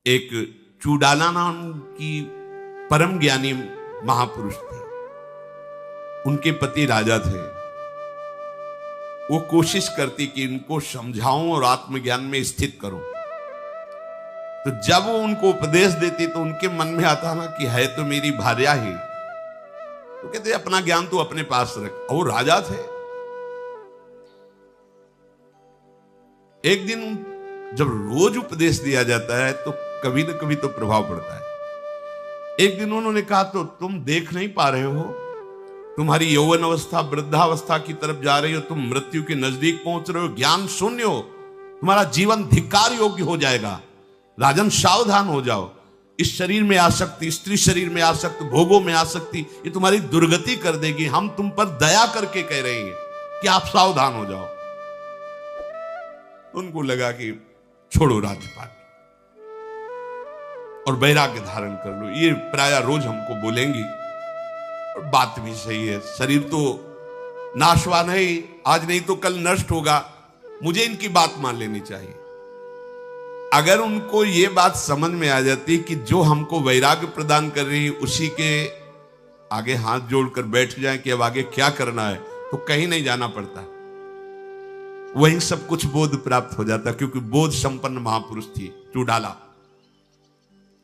एक चूडाला नाम की परम ज्ञानी महापुरुष थे। उनके पति राजा थे। वो कोशिश करती कि इनको समझाऊं और आत्मज्ञान में स्थित करूं। तो जब वो उनको उपदेश देती तो उनके मन में आता ना कि है तो मेरी भार्या ही, तो कहते अपना ज्ञान तो अपने पास रख। और राजा थे। एक दिन जब रोज उपदेश दिया जाता है तो कभी न कभी तो प्रभाव पड़ता है। एक दिन उन्होंने कहा, तो तुम देख नहीं पा रहे हो, तुम्हारी यौवन अवस्था वृद्धावस्था की तरफ जा रही हो, तुम मृत्यु के नजदीक पहुंच रहे हो, ज्ञान शून्य हो, तुम्हारा जीवन धिक्कार योग्य हो जाएगा। राजन सावधान हो जाओ। इस शरीर में आसक्ति, स्त्री शरीर में आसक्ति, भोगों में आसक्ति, ये तुम्हारी दुर्गति कर देगी। हम तुम पर दया करके कह रहे हैं कि आप सावधान हो जाओ। उनको लगा कि छोड़ो राज्यपाल और वैराग्य धारण कर लो। ये प्राय रोज हमको बोलेंगी और बात भी सही है। शरीर तो नाशवान है, आज नहीं तो कल नष्ट होगा, मुझे इनकी बात मान लेनी चाहिए। अगर उनको ये बात समझ में आ जाती कि जो हमको वैराग्य प्रदान कर रही है उसी के आगे हाथ जोड़कर बैठ जाएं कि अब आगे क्या करना है, तो कहीं नहीं जाना पड़ता, वहीं सब कुछ बोध प्राप्त हो जाता। क्योंकि बोध संपन्न महापुरुष थी चूडाला।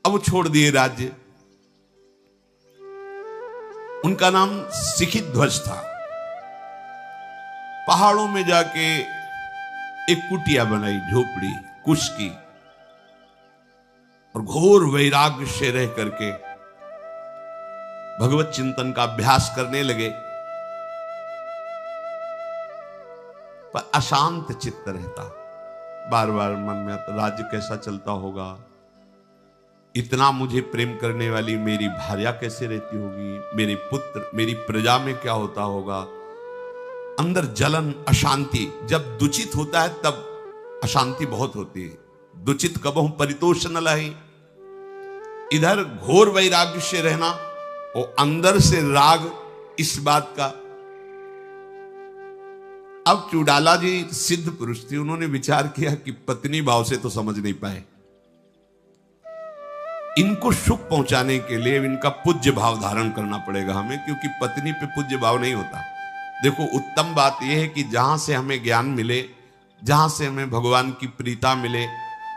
अब वो छोड़ दिए राज्य। उनका नाम सिखित ध्वज था। पहाड़ों में जाके एक कुटिया बनाई, झोपड़ी कुश की, और घोर वैराग्य से रह करके भगवत चिंतन का अभ्यास करने लगे। पर अशांत चित्त रहता, बार बार मन में आता राज्य कैसा चलता होगा, इतना मुझे प्रेम करने वाली मेरी भार्या कैसे रहती होगी, मेरे पुत्र मेरी प्रजा में क्या होता होगा। अंदर जलन अशांति। जब दुचित होता है तब अशांति बहुत होती है। दुचित कबहु परितोष न लाही। इधर घोर वैराग्य से रहना और अंदर से राग इस बात का। अब चूडाला जी सिद्ध पुरुष थे। उन्होंने विचार किया कि पत्नी भाव से तो समझ नहीं पाए, इनको सुख पहुंचाने के लिए इनका पूज्य भाव धारण करना पड़ेगा हमें, क्योंकि पत्नी पे पूज्य भाव नहीं होता। देखो, उत्तम बात यह है कि जहां से हमें ज्ञान मिले, जहां से हमें भगवान की प्रीता मिले,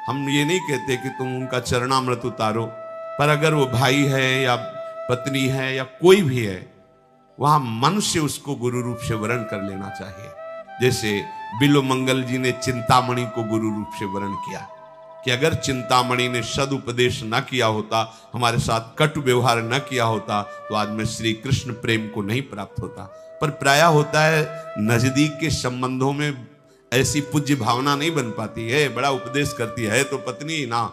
हम ये नहीं कहते कि तुम उनका चरणामृत उतारो, पर अगर वो भाई है या पत्नी है या कोई भी है, वहां मन से उसको गुरु रूप से वर्ण कर लेना चाहिए। जैसे बिल्व मंगल जी ने चिंतामणि को गुरु रूप से वर्ण किया कि अगर चिंतामणि ने सदुपदेश न किया होता, हमारे साथ कटु व्यवहार न किया होता, तो आज मैं श्री कृष्ण प्रेम को नहीं प्राप्त होता। पर प्राय होता है नजदीक के संबंधों में ऐसी पूज्य भावना नहीं बन पाती है। बड़ा उपदेश करती है तो पत्नी ना,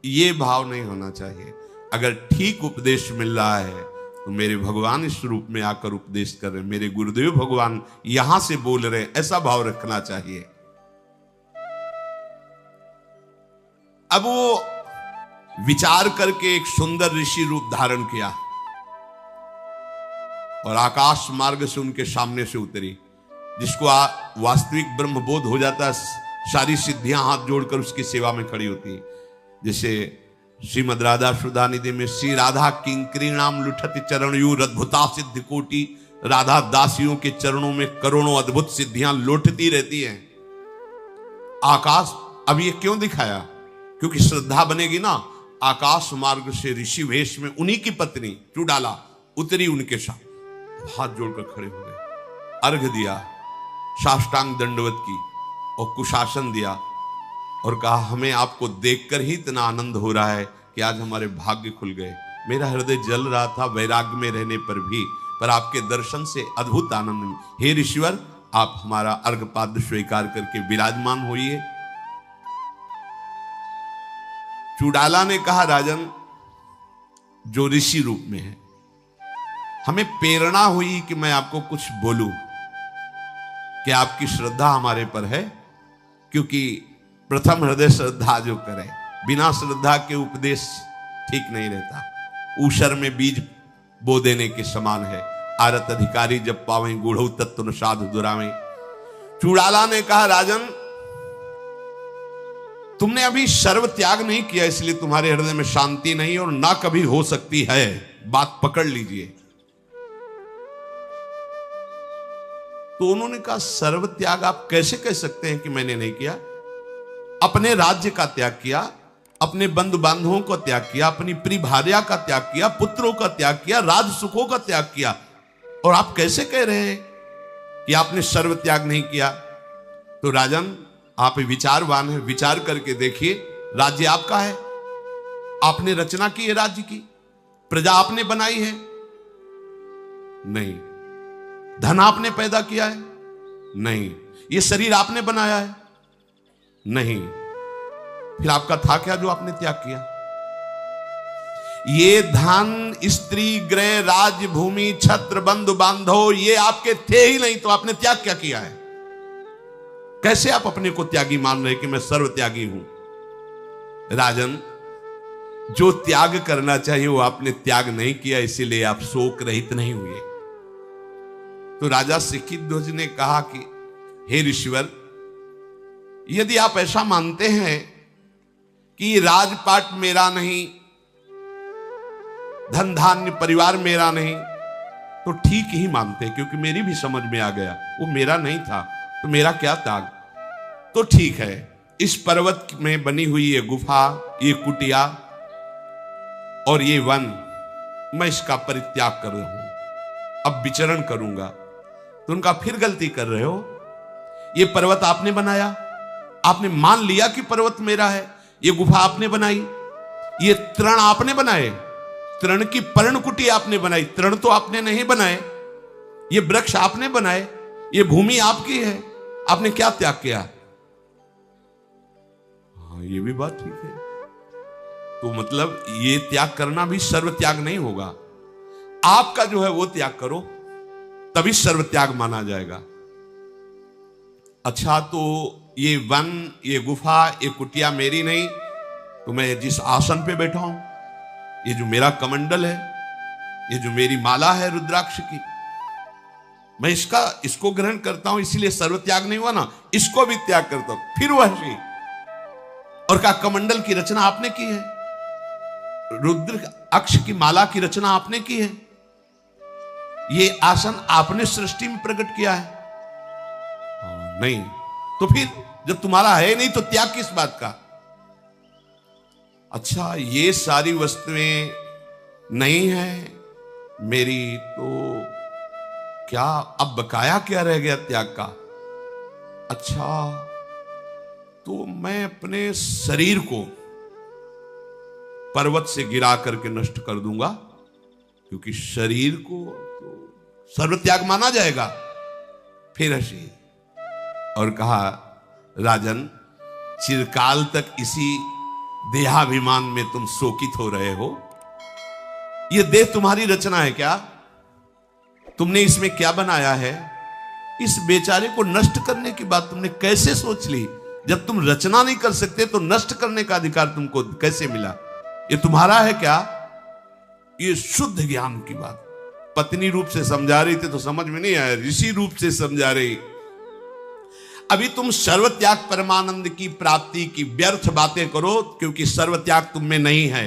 ये भाव नहीं होना चाहिए। अगर ठीक उपदेश मिल रहा है तो मेरे भगवान इस रूप में आकर उपदेश कर रहे, मेरे गुरुदेव भगवान यहां से बोल रहे, ऐसा भाव रखना चाहिए। अब वो विचार करके एक सुंदर ऋषि रूप धारण किया और आकाश मार्ग से उनके सामने से उतरी। जिसको वास्तविक ब्रह्म बोध हो जाता है, सारी सिद्धियां हाथ जोड़कर उसकी सेवा में खड़ी होती। जैसे श्रीमद राधा सुधा निधि में श्री राधा किंकरी नाम लुठति चरणयूर अद्भुता सिद्धि कोटि। राधा दासियों के चरणों में करोड़ों अद्भुत सिद्धियां लौटती रहती हैं। आकाश, अब ये क्यों दिखाया? क्योंकि श्रद्धा बनेगी ना। आकाश मार्ग से ऋषि वेश में उन्हीं की पत्नी चूडाला उतरी, उनके साथ हाथ जोड़कर खड़े हो गए, अर्घ दिया, साष्टांग दंडवत की और कुशासन दिया और कहा, हमें आपको देखकर ही इतना आनंद हो रहा है कि आज हमारे भाग्य खुल गए। मेरा हृदय जल रहा था वैराग्य में रहने पर भी, पर आपके दर्शन से अद्भुत आनंद। हे ऋषिवर, आप हमारा अर्घपाद स्वीकार करके विराजमान होइए। चूडाला ने कहा, राजन, जो ऋषि रूप में है, हमें प्रेरणा हुई कि मैं आपको कुछ बोलूं कि आपकी श्रद्धा हमारे पर है। क्योंकि प्रथम हृदय श्रद्धा जो करे, बिना श्रद्धा के उपदेश ठीक नहीं रहता। ऊषर में बीज बो देने के समान है। आरत अधिकारी जब पावे गूढ़ तत्व न साधु दुरावे। चूडाला ने कहा, राजन, तुमने अभी सर्व त्याग नहीं किया, इसलिए तुम्हारे हृदय में शांति नहीं और ना कभी हो सकती है। बात पकड़ लीजिए। तो उन्होंने कहा सर्व त्याग आप कैसे कह सकते हैं कि मैंने नहीं किया? अपने राज्य का त्याग किया, अपने बंधु बांधवों को त्याग किया, अपनी प्रिय भार्या का त्याग किया, पुत्रों का त्याग किया, राज सुखों का त्याग किया, और आप कैसे कह रहे हैं कि आपने सर्व त्याग नहीं किया? तो राजन, आप विचारवान हैं, विचार करके देखिए। राज्य आपका है, आपने रचना की है राज्य की, प्रजा आपने बनाई है? नहीं। धन आपने पैदा किया है? नहीं। ये शरीर आपने बनाया है? नहीं। फिर आपका था क्या जो आपने त्याग किया? ये धन, स्त्री, गृह, राज्य, भूमि, छत्र, बंधु बांधव ये आपके थे ही नहीं, तो आपने त्याग क्या किया है? कैसे आप अपने को त्यागी मान रहे कि मैं सर्व त्यागी हूं? राजन, जो त्याग करना चाहिए वो आपने त्याग नहीं किया, इसीलिए आप शोक रहित नहीं हुए। तो राजा सिक्किध्वज ने कहा कि हे ऋषिवर, यदि आप ऐसा मानते हैं कि राजपाट मेरा नहीं, धन धान्य परिवार मेरा नहीं, तो ठीक ही मानते, क्योंकि मेरी भी समझ में आ गया वो मेरा नहीं था, तो मेरा क्या त्याग? तो ठीक है, इस पर्वत में बनी हुई ये गुफा, ये कुटिया और ये वन, मैं इसका परित्याग कर रहा हूं, अब विचरण करूंगा। तो उनका फिर गलती कर रहे हो, ये पर्वत आपने बनाया, आपने मान लिया कि पर्वत मेरा है, ये गुफा आपने बनाई, ये तृण आपने बनाए, तृण की पर्णकुटी आपने बनाई, तृण तो आपने नहीं बनाए, ये वृक्ष आपने बनाए, ये भूमि आपकी है, आपने क्या त्याग किया? हाँ, ये भी बात ठीक है। तो मतलब ये त्याग करना भी सर्व त्याग नहीं होगा, आपका जो है वो त्याग करो, तभी सर्व त्याग माना जाएगा। अच्छा, तो ये वन, ये गुफा, ये कुटिया मेरी नहीं, तो मैं जिस आसन पे बैठा हूं, ये जो मेरा कमंडल है, ये जो मेरी माला है रुद्राक्ष की, मैं इसको ग्रहण करता हूं, इसीलिए सर्व त्याग नहीं हुआ ना, इसको भी त्याग करता हूं। फिर वह श्री और का कमंडल की रचना आपने की है, रुद्र अक्ष की माला की रचना आपने की है, ये आसन आपने सृष्टि में प्रकट किया है। नहीं, तो फिर जब तुम्हारा है नहीं तो त्याग किस बात का? अच्छा, ये सारी वस्तुएं नहीं है मेरी, तो क्या अब बकाया क्या रह गया त्याग का? अच्छा, तो मैं अपने शरीर को पर्वत से गिरा करके नष्ट कर दूंगा, क्योंकि शरीर को तो सर्व त्याग माना जाएगा। फिर हंसी और कहा, राजन, चिरकाल तक इसी देहाभिमान में तुम शोकित हो रहे हो। यह देह तुम्हारी रचना है क्या? तुमने इसमें क्या बनाया है? इस बेचारे को नष्ट करने की बात तुमने कैसे सोच ली? जब तुम रचना नहीं कर सकते तो नष्ट करने का अधिकार तुमको कैसे मिला? ये तुम्हारा है क्या? ये शुद्ध ज्ञान की बात पत्नी रूप से समझा रही थी तो समझ में नहीं आया, ऋषि रूप से समझा रही। अभी तुम सर्वत्याग परमानंद की प्राप्ति की व्यर्थ बातें करो, क्योंकि सर्वत्याग तुम में नहीं है।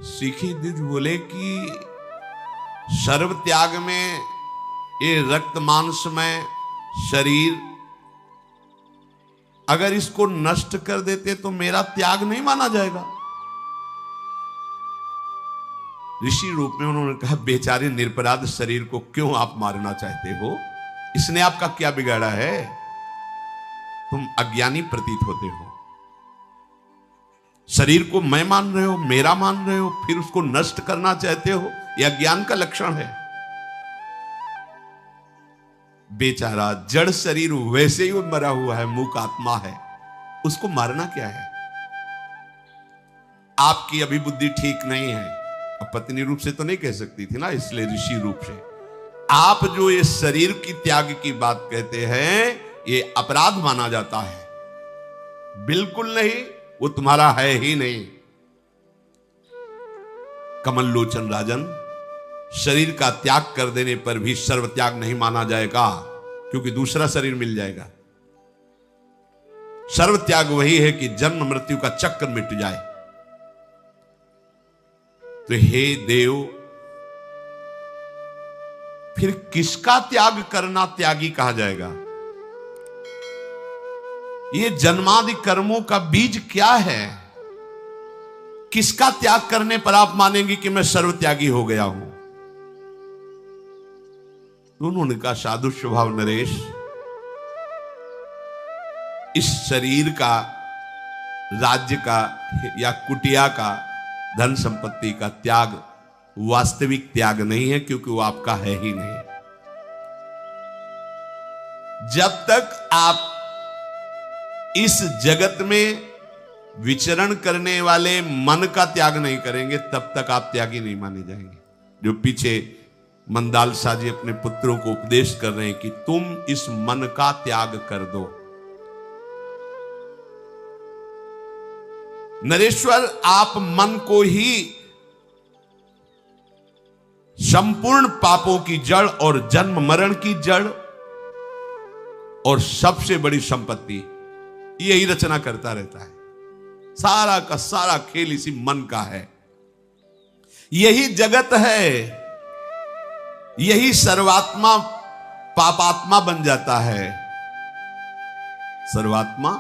सीखी द्विज बोले कि सर्वत्याग में ये रक्त मांस में शरीर, अगर इसको नष्ट कर देते तो मेरा त्याग नहीं माना जाएगा। ऋषि रूप में उन्होंने कहा, बेचारे निरपराध शरीर को क्यों आप मारना चाहते हो? इसने आपका क्या बिगाड़ा है? तुम अज्ञानी प्रतीत होते हो। शरीर को मैं मान रहे हो, मेरा मान रहे हो, फिर उसको नष्ट करना चाहते हो, यह अज्ञान का लक्षण है। बेचारा जड़ शरीर वैसे ही मरा हुआ है, मूक आत्मा है, उसको मारना क्या है? आपकी अभी बुद्धि ठीक नहीं है। अब पत्नी रूप से तो नहीं कह सकती थी ना, इसलिए ऋषि रूप से आप जो ये शरीर की त्याग की बात कहते हैं, ये अपराध माना जाता है। बिल्कुल नहीं, वो तुम्हारा है ही नहीं। कमल लोचन राजन, शरीर का त्याग कर देने पर भी सर्व त्याग नहीं माना जाएगा, क्योंकि दूसरा शरीर मिल जाएगा। सर्व त्याग वही है कि जन्म मृत्यु का चक्र मिट जाए। तो हे देव, फिर किसका त्याग करना त्यागी कहा जाएगा? ये जन्मादि कर्मों का बीज क्या है? किसका त्याग करने पर आप मानेंगे कि मैं सर्व त्यागी हो गया हूं? उन्होंने कहा, साधु स्वभाव नरेश, इस शरीर का, राज्य का या कुटिया का, धन संपत्ति का त्याग वास्तविक त्याग नहीं है, क्योंकि वो आपका है ही नहीं। जब तक आप इस जगत में विचरण करने वाले मन का त्याग नहीं करेंगे, तब तक आप त्यागी नहीं माने जाएंगे। जो पीछे मंदाल शाह जी अपने पुत्रों को उपदेश कर रहे हैं कि तुम इस मन का त्याग कर दो। नरेश्वर, आप मन को ही संपूर्ण पापों की जड़ और जन्म मरण की जड़ और सबसे बड़ी संपत्ति, यही रचना करता रहता है। सारा का सारा खेल इसी मन का है। यही जगत है। यही सर्वात्मा पापात्मा बन जाता है। सर्वात्मा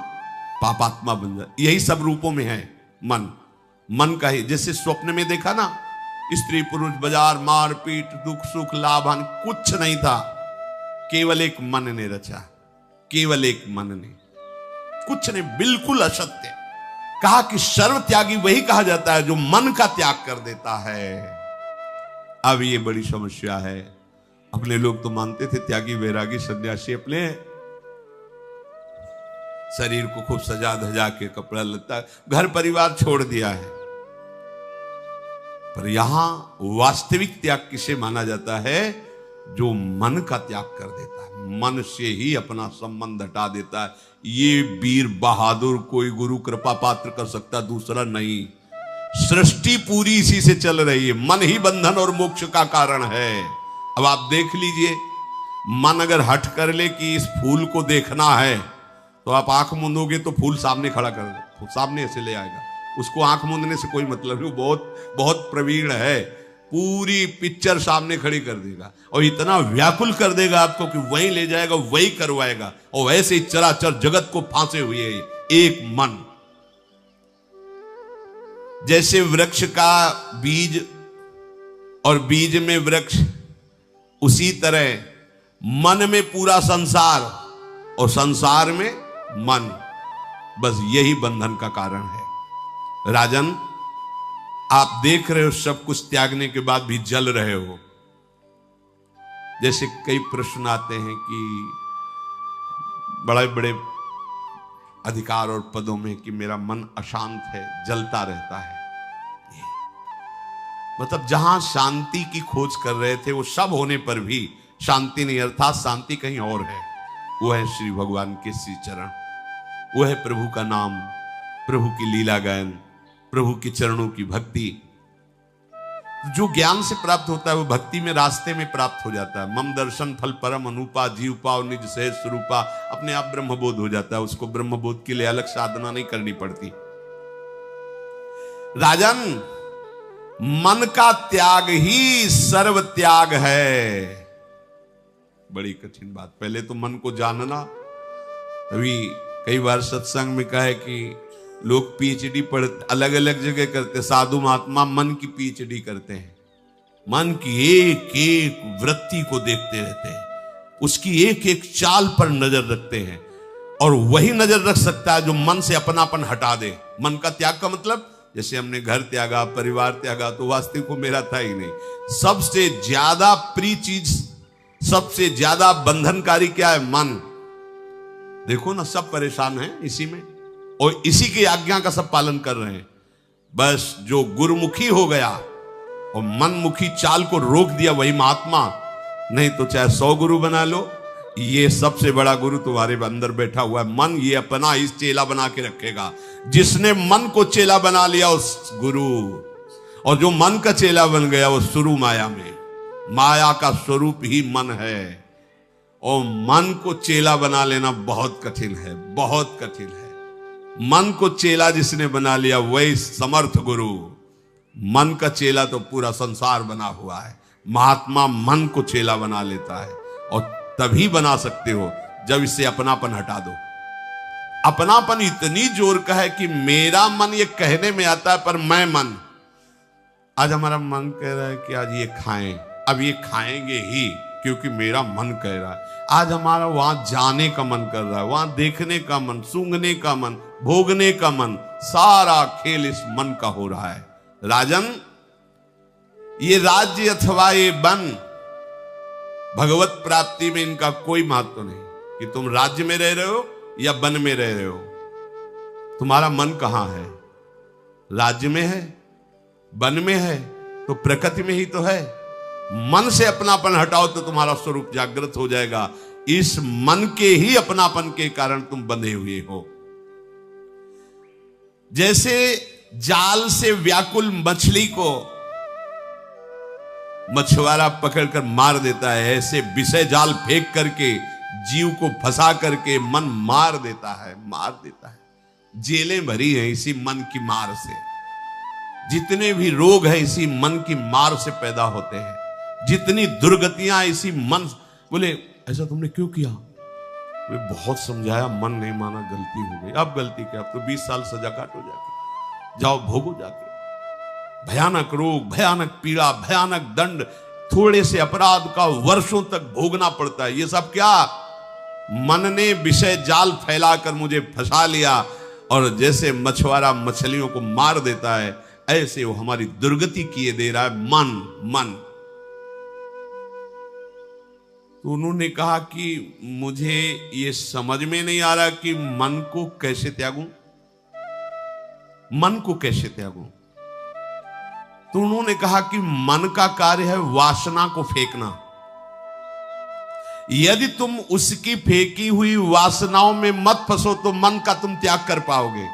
पापात्मा बन जाता, यही सब रूपों में है मन। मन का ही, जैसे स्वप्न में देखा ना, स्त्री पुरुष, बाजार, मारपीट, दुख सुख, लाभ हानि, कुछ नहीं था। केवल एक मन ने रचा, केवल एक मन ने, कुछ नहीं, बिल्कुल असत्य। कहा कि सर्व त्यागी वही कहा जाता है जो मन का त्याग कर देता है। अब ये बड़ी समस्या है। अपने लोग तो मानते थे त्यागी वैरागी सन्यासी अपने शरीर को खूब सजा धजा के, कपड़ा लत्ता, घर परिवार छोड़ दिया है। पर यहां वास्तविक त्याग किसे माना जाता है? जो मन का त्याग कर देता है, मन से ही अपना संबंध हटा देता है। ये वीर बहादुर कोई गुरु कृपा पात्र कर सकता, दूसरा नहीं। सृष्टि पूरी इसी से चल रही है। मन ही बंधन और मोक्ष का कारण है। अब आप देख लीजिए, मन अगर हट कर ले कि इस फूल को देखना है, तो आप आंख मूंदोगे तो फूल सामने खड़ा कर दे, सामने ऐसे ले आएगा। उसको आंख मूंदने से कोई मतलब नहीं, बहुत बहुत प्रवीण है, पूरी पिक्चर सामने खड़ी कर देगा और इतना व्याकुल कर देगा आपको कि वहीं ले जाएगा, वही करवाएगा। और वैसे ही चराचर जगत को फांसे हुए है एक मन। जैसे वृक्ष का बीज और बीज में वृक्ष, उसी तरह मन में पूरा संसार और संसार में मन। बस यही बंधन का कारण है। राजन, आप देख रहे हो सब कुछ त्यागने के बाद भी जल रहे हो। जैसे कई प्रश्न आते हैं कि बड़े बड़े अधिकार और पदों में कि मेरा मन अशांत है, जलता रहता है। मतलब जहां शांति की खोज कर रहे थे, वो सब होने पर भी शांति नहीं, अर्थात शांति कहीं और है। वो है श्री भगवान के श्री चरण, वो है प्रभु का नाम, प्रभु की लीला गायन, प्रभु के चरणों की भक्ति। जो ज्ञान से प्राप्त होता है वो भक्ति में, रास्ते में प्राप्त हो जाता है। मम दर्शन फल परम अनुपा, जीव पाव निज सहज स्वरूपा, अपने आप ब्रह्मबोध हो जाता है। उसको ब्रह्मबोध के लिए अलग साधना नहीं करनी पड़ती। राजन, मन का त्याग ही सर्व त्याग है। बड़ी कठिन बात। पहले तो मन को जानना। अभी कई बार सत्संग में कहा है कि लोग पीएचडी पढ़ अलग अलग जगह करते, साधु महात्मा मन की पीएचडी करते हैं। मन की एक एक वृत्ति को देखते रहते हैं, उसकी एक एक चाल पर नजर रखते हैं। और वही नजर रख सकता है जो मन से अपनापन हटा दे। मन का त्याग का मतलब, जैसे हमने घर त्यागा, परिवार त्यागा, तो वास्तविक को मेरा था ही नहीं। सबसे ज्यादा प्रिय चीज, सबसे ज्यादा बंधनकारी क्या है? मन। देखो ना, सब परेशान हैं इसी में और इसी की आज्ञा का सब पालन कर रहे हैं। बस जो गुरुमुखी हो गया और मनमुखी चाल को रोक दिया, वही महात्मा। नहीं तो चाहे 100 गुरु बना लो, ये सबसे बड़ा गुरु तुम्हारे अंदर बैठा हुआ है मन। ये अपना इस चेला बना के रखेगा। जिसने मन को चेला बना लिया उस गुरु, और जो मन का चेला बन गया वो शुरू माया में। माया का स्वरूप ही मन है और मन को चेला बना लेना बहुत कठिन है, बहुत कठिन है। मन को चेला जिसने बना लिया वही समर्थ गुरु। मन का चेला तो पूरा संसार बना हुआ है, महात्मा मन को चेला बना लेता है। और तभी बना सकते हो जब इससे अपनापन हटा दो। अपनापन इतनी जोर का है कि मेरा मन ये कहने में आता है, पर मैं मन, आज हमारा मन कह रहा है कि आज ये खाएं, अब ये खाएंगे ही क्योंकि मेरा मन कह रहा है। आज हमारा वहां जाने का मन कर रहा है, वहां देखने का मन, सूंघने का मन, भोगने का मन, सारा खेल इस मन का हो रहा है। राजन, ये राज्य अथवा ये वन, भगवत प्राप्ति में इनका कोई महत्व नहीं कि तुम राज्य में रह रहे हो या वन में रह रहे हो। तुम्हारा मन कहां है? राज्य में है, वन में है, तो प्रकृति में ही तो है। मन से अपनापन हटाओ तो तुम्हारा स्वरूप जागृत हो जाएगा। इस मन के ही अपनापन के कारण तुम बंधे हुए हो। जैसे जाल से व्याकुल मछली को मछुआरा पकड़कर मार देता है, ऐसे विषय जाल फेंक करके जीव को फंसा करके मन मार देता है। जेलें भरी हैं इसी मन की मार से। जितने भी रोग हैं इसी मन की मार से पैदा होते हैं। जितनी दुर्गतियां इसी मन। बोले ऐसा तुमने क्यों किया? वे बहुत समझाया, मन नहीं माना, गलती हो गई। अब गलती क्या? अब तो 20 साल सजा काटो, जाके जाओ भोगो जाके। भयानक रोग, भयानक पीड़ा, भयानक दंड, थोड़े से अपराध का वर्षों तक भोगना पड़ता है। ये सब क्या? मन ने विषय जाल फैलाकर मुझे फंसा लिया। और जैसे मछुआरा मछलियों को मार देता है, ऐसे वो हमारी दुर्गति किए दे रहा है मन। तो उन्होंने कहा कि मुझे ये समझ में नहीं आ रहा कि मन को कैसे त्यागूं। तो उन्होंने कहा कि मन का कार्य है वासना को फेंकना। यदि तुम उसकी फेंकी हुई वासनाओं में मत फंसो तो मन का तुम त्याग कर पाओगे।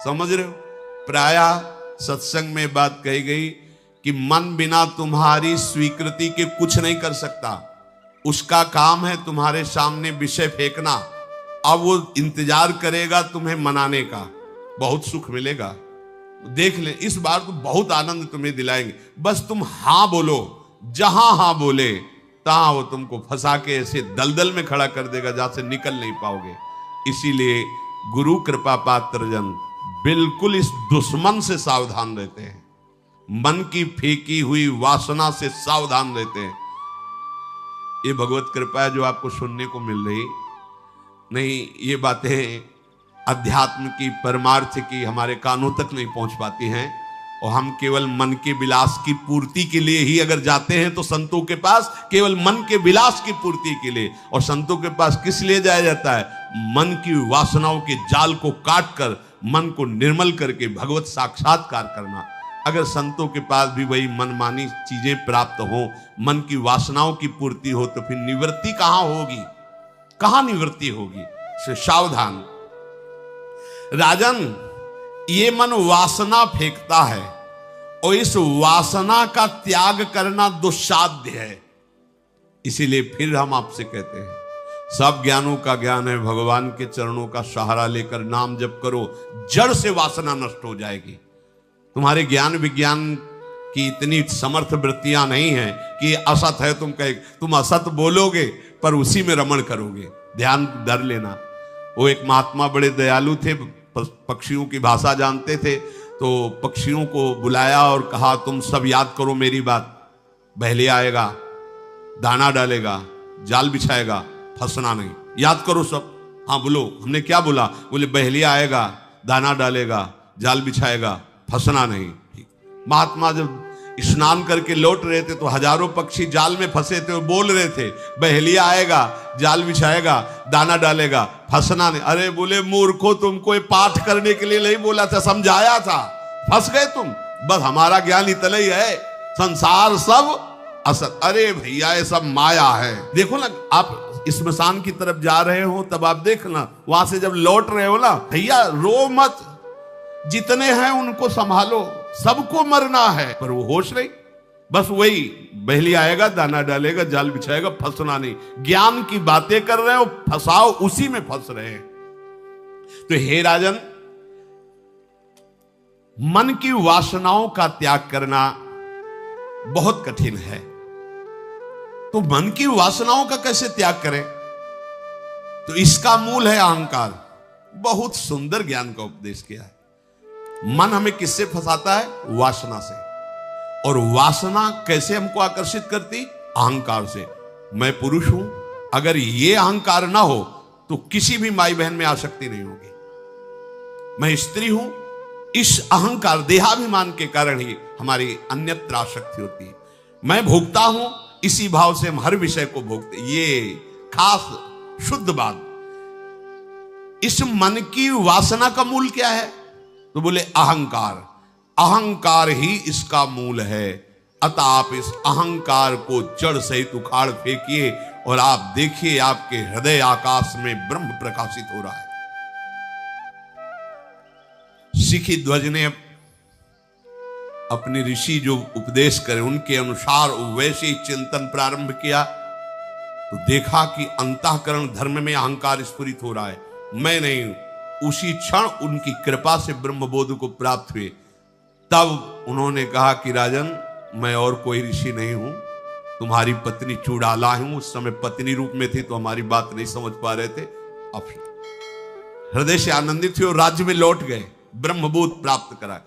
समझ रहे हो? प्रायः सत्संग में बात कही गई कि मन बिना तुम्हारी स्वीकृति के कुछ नहीं कर सकता। उसका काम है तुम्हारे सामने विषय फेंकना। अब वो इंतजार करेगा तुम्हें मनाने का, बहुत सुख मिलेगा। देख ले, इस बार तो बहुत आनंद तुम्हें दिलाएंगे। बस तुम हां बोलो, जहां हां बोले तहां वो तुमको फंसा के ऐसे दलदल में खड़ा कर देगा जहां से निकल नहीं पाओगे। इसीलिए गुरु कृपा पात्र जन बिल्कुल इस दुश्मन से सावधान रहते हैं। मन की फेंकी हुई वासना से सावधान रहते हैं। ये भगवत कृपा है जो आपको सुनने को मिल रही। नहीं, ये बातें अध्यात्म की, परमार्थ की हमारे कानों तक नहीं पहुंच पाती हैं। और हम केवल मन के विलास की पूर्ति के लिए ही अगर जाते हैं तो संतों के पास केवल मन के विलास की पूर्ति के लिए। और संतों के पास किस लिए जाया जाता है? मन की वासनाओं के जाल को काट कर मन को निर्मल करके भगवत साक्षात्कार करना। अगर संतों के पास भी वही मनमानी चीजें प्राप्त हो, मन की वासनाओं की पूर्ति हो, तो फिर निवृत्ति कहां होगी? कहां निवृत्ति होगी? सावधान राजन, ये मन वासना फेंकता है और इस वासना का त्याग करना दुस्साध्य है। इसीलिए फिर हम आपसे कहते हैं, सब ज्ञानों का ज्ञान है, भगवान के चरणों का सहारा लेकर नाम जप करो, जड़ से वासना नष्ट हो जाएगी। तुम्हारे ज्ञान विज्ञान की इतनी समर्थ वृत्तियां नहीं है कि असत है तुम असत बोलोगे पर उसी में रमण करोगे। ध्यान धर लेना। वो एक महात्मा बड़े दयालु थे, पक्षियों की भाषा जानते थे। तो पक्षियों को बुलाया और कहा, तुम सब याद करो मेरी बात। बहेलिया आएगा, दाना डालेगा, जाल बिछाएगा, फंसना नहीं। याद करो सब। हाँ बोलो, हमने क्या बोला? बोले बहेलिया आएगा, दाना डालेगा, जाल बिछाएगा, फंसना नहीं। महात्मा जब स्नान करके लौट रहे थे तो हजारों पक्षी जाल में फंसे थे, वो बोल रहे थे बहेलिया आएगा, जाल बिछाएगा, दाना डालेगा, फंसना नहीं। अरे बोले मूर्खो, तुमको ये पाठ करने के लिए नहीं बोला था, समझाया था, फंस गए तुम। बस हमारा ज्ञान इतना ही है, संसार सब असत। अरे भैया ये सब माया है। देखो ना, आप स्मशान की तरफ जा रहे हो तब आप देखना, वहां से जब लौट रहे हो ना, भैया रो मत, जितने हैं उनको संभालो, सबको मरना है। पर वो होश नहीं, बस वही बहेलिया आएगा, दाना डालेगा, जाल बिछाएगा, फंसना नहीं। ज्ञान की बातें कर रहे हो, फंसाओ उसी में फंस रहे हैं। तो हे राजन, मन की वासनाओं का त्याग करना बहुत कठिन है। तो मन की वासनाओं का कैसे त्याग करें? तो इसका मूल है अहंकार। बहुत सुंदर ज्ञान का उपदेश किया है। मन हमें किससे फंसाता है? वासना से। और वासना कैसे हमको आकर्षित करती? अहंकार से। मैं पुरुष हूं, अगर ये अहंकार ना हो तो किसी भी माई बहन में आसक्ति नहीं होगी। मैं स्त्री हूं, इस अहंकार देहाभिमान के कारण ही हमारी अन्यत्र आसक्ति होती है। मैं भोगता हूं, इसी भाव से हम हर विषय को भोगते। ये खास शुद्ध बात। इस मन की वासना का मूल क्या है? तो बोले अहंकार। अहंकार ही इसका मूल है। अतः आप इस अहंकार को जड़ सहित उखाड़ फेंकिए और आप देखिए आपके हृदय आकाश में ब्रह्म प्रकाशित हो रहा है। सिखी ध्वज ने अपने ऋषि जो उपदेश करे उनके अनुसार वैसे ही चिंतन प्रारंभ किया तो देखा कि अंतःकरण धर्म में अहंकार स्फुरित हो रहा है। मैं नहीं। उसी क्षण उनकी कृपा से ब्रह्मबोध को प्राप्त हुए। तब उन्होंने कहा कि राजन, मैं और कोई ऋषि नहीं हूं, तुम्हारी पत्नी चूड़ाला हूं। उस समय पत्नी रूप में थी तो हमारी बात नहीं समझ पा रहे थे। अब हृदय से आनंदित हुए और राज्य में लौट गए, ब्रह्मबोध प्राप्त करा।